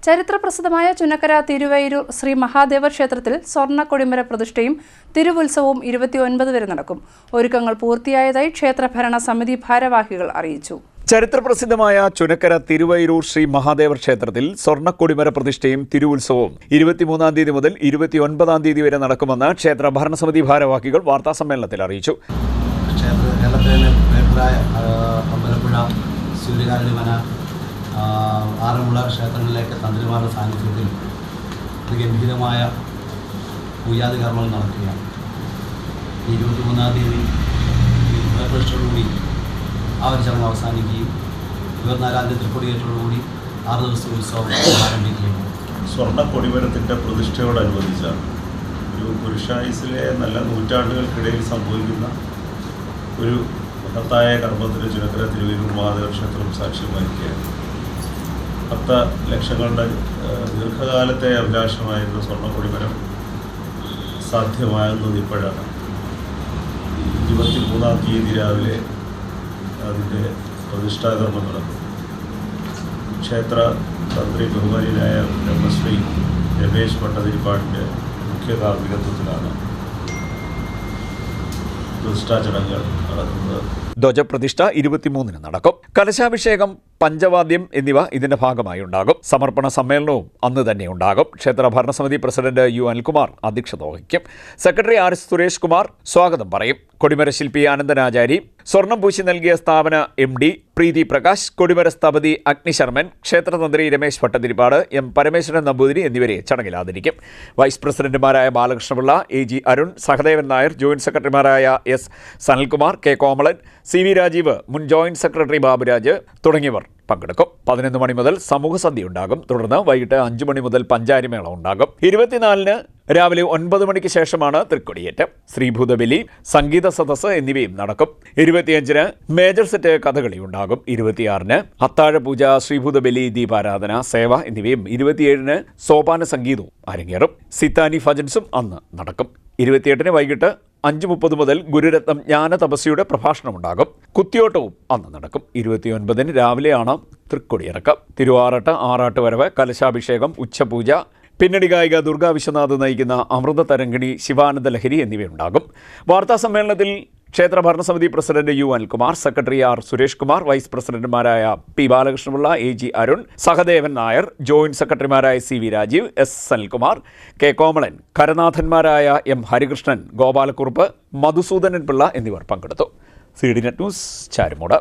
ചരിത്രപ്രസിദ്ധമായ ചുനക്കര തിരുവൈരൂർ ശ്രീ മഹാദേവ ക്ഷേത്രത്തിൽ സ്വർണ്ണ കൊടിമര പ്രതിഷ്ഠയും തിരുവുത്സവവും 29 വരെ നടക്കും. ഒരുക്കങ്ങൾ പൂർത്തിയായതായി ക്ഷേത്ര ഭരണ സമിതി ഭാരവാഹികൾ അറിയിച്ചു. ചരിത്രപ്രസിദ്ധമായ ചുനക്കര തിരുവൈരൂർ ശ്രീ മഹാദേവ ക്ഷേത്രത്തിൽ സ്വർണ്ണക്കൊടിമര പ്രതിഷ്ഠയും തിരുവുത്സവവും 23-ാം തീയതി മുതൽ 29-ാം തീയതി വരെ നടക്കുമെന്ന് ക്ഷേത്ര ഭരണസമിതി ഭാരവാഹികൾ വാർത്താസമ്മേളനത്തിൽ അറിയിച്ചു. ആറന്മുള ക്ഷേത്രങ്ങളിലേക്ക് തന്ത്രിമാരുടെ സാന്നിധ്യത്തിൽ ഗംഭീരമായ പൂജാതി കർമ്മങ്ങൾ നടക്കുകയാണ്. 23-ാം തീയതി പ്രതിഷ്ഠയോടുകൂടി ആ ഒരു ചടങ്ങ് അവസാനിക്കുകയും 24-ാം തീയതി തൃക്കൊടിയേറ്റോടുകൂടി 6 ദിവസത്തെ ഉത്സവം ആരംഭിക്കുകയും സ്വർണ്ണക്കൊടിമരത്തിൻ്റെ പ്രതിഷ്ഠയോടനുബന്ധിച്ചാണ് ഒരു പുരുഷായുസിലെ നല്ല നൂറ്റാണ്ടുകൾക്കിടയിൽ സംഭവിക്കുന്ന ഒരു മഹത്തായ കർമ്മത്തിന് ചുനക്കര തിരുവൈരൂർ മഹാദേവ ക്ഷേത്രം സാക്ഷ്യം വഹിക്കുകയാണ്. 10 ലക്ഷങ്ങളുടെ ദീർഘകാലത്തെ അഭിലാഷമായിരുന്ന സ്വർണ്ണക്കൊടിമരം സാധ്യമാകുന്നത് ഇപ്പോഴാണ്. 23-ാം തീയതി രാവിലെ അതിൻ്റെ പ്രതിഷ്ഠാകർമ്മം നടക്കും. ക്ഷേത്ര തന്ത്രി ബഹുമാനിയായ ബ്രഹ്മശ്രീ രമേശ് ഭട്ടതിരിപ്പാടിൻ്റെ മുഖ്യ കാർമ്മികത്വത്തിലാണ് പ്രതിഷ്ഠാ ചടങ്ങുകൾ നടക്കുന്നത്. ധ്വജപ്രതിഷ്ഠ 23-ന് നടക്കും. കലശാഭിഷേകം, പഞ്ചവാദ്യം എന്നിവ ഇതിന്റെ ഭാഗമായി ഉണ്ടാകും. സമർപ്പണ സമ്മേളനവും അന്ന് തന്നെ ഉണ്ടാകും. ക്ഷേത്ര ഭരണസമിതി പ്രസിഡന്റ് യു അനിൽകുമാർ അധ്യക്ഷത വഹിക്കും. Secretary R S Suresh Kumar സ്വാഗതം പറയും. കൊടിമര ശില്പി ആനന്ദനാചാരി, സ്വർണം പൂശി നൽകിയ സ്ഥാപന MD പ്രീതി പ്രകാശ്, കൊടിമര സ്ഥപതി അഗ്നിശർമ്മൻ, ക്ഷേത്രതന്ത്രി രമേശ് ഭട്ടതിരിപ്പാട്, M പരമേശ്വരൻ നമ്പൂതിരി എന്നിവരെ ചടങ്ങിൽ ആദരിക്കും. വൈസ് പ്രസിഡന്റുമാരായ ബാലകൃഷ്ണപിള്ള, AG അരുൺ, സഹദേവൻ നായർ, ജോയിന്റ് സെക്രട്ടറിമാരായ S Sanalkumar, K Komalan, CV Rajeev, മുൻ ജോയിന്റ് സെക്രട്ടറി ബാബുരാജ് തുടങ്ങിയവർ പങ്കെടുക്കും. 11 മണി മുതൽ സമൂഹസദ്യ ഉണ്ടാകും. തുടർന്ന് വൈകിട്ട് 5 മണി മുതൽ പഞ്ചാരിമേള ഉണ്ടാകും. 24-ന് രാവിലെ 9 മണിക്ക് ശേഷമാണ് തൃക്കൊടിയേറ്റം. ശ്രീഭൂതബലി, സംഗീത സദസ്സ് എന്നിവയും നടക്കും. 25-ന് മേജർ സെറ്റ് കഥകളി ഉണ്ടാകും. 26-ന് അത്താഴപൂജ, ശ്രീഭൂതബലി, ദീപാരാധന, സേവ എന്നിവയും 27-ന് സോപാന സംഗീതവും അരങ്ങേറും. സിത്താനി ഭജൻസും അന്ന് നടക്കും. 28-ന് വൈകിട്ട് 5:30 മുതൽ ഗുരുരത്നം ജ്ഞാനതപസ്യയുടെ പ്രഭാഷണമുണ്ടാകും. കുത്തിയോട്ടവും അന്ന് നടക്കും. 29-ന് രാവിലെയാണ് തൃക്കൊടിയിറക്കം. തിരുവാറട്ട്, ആറാട്ട് വരവ്, കലശാഭിഷേകം, ഉച്ചപൂജ, പിന്നണി ഗായിക ദുർഗാ വിശ്വനാഥ് നയിക്കുന്ന അമൃത തരംഗിണി, ശിവാനന്ദ ലഹരി എന്നിവയുണ്ടാകും. വാർത്താ സമ്മേളനത്തിൽ ക്ഷേത്ര ഭരണസമിതി പ്രസിഡന്റ് യു അനിൽകുമാർ, സെക്രട്ടറി ആർ സുരേഷ് കുമാർ, വൈസ് പ്രസിഡന്റുമാരായ P Balakrishna Pillai, AG Arun, Sahadevan Nair, joint സെക്രട്ടറിമാരായ CV Rajeev, S Sanalkumar, K Komalan, കരനാഥന്മാരായ M ഹരികൃഷ്ണൻ, ഗോപാലക്കുറുപ്പ്, മധുസൂദനൻ പിള്ള എന്നിവർ പങ്കെടുത്തു. CDNet news, Charummood.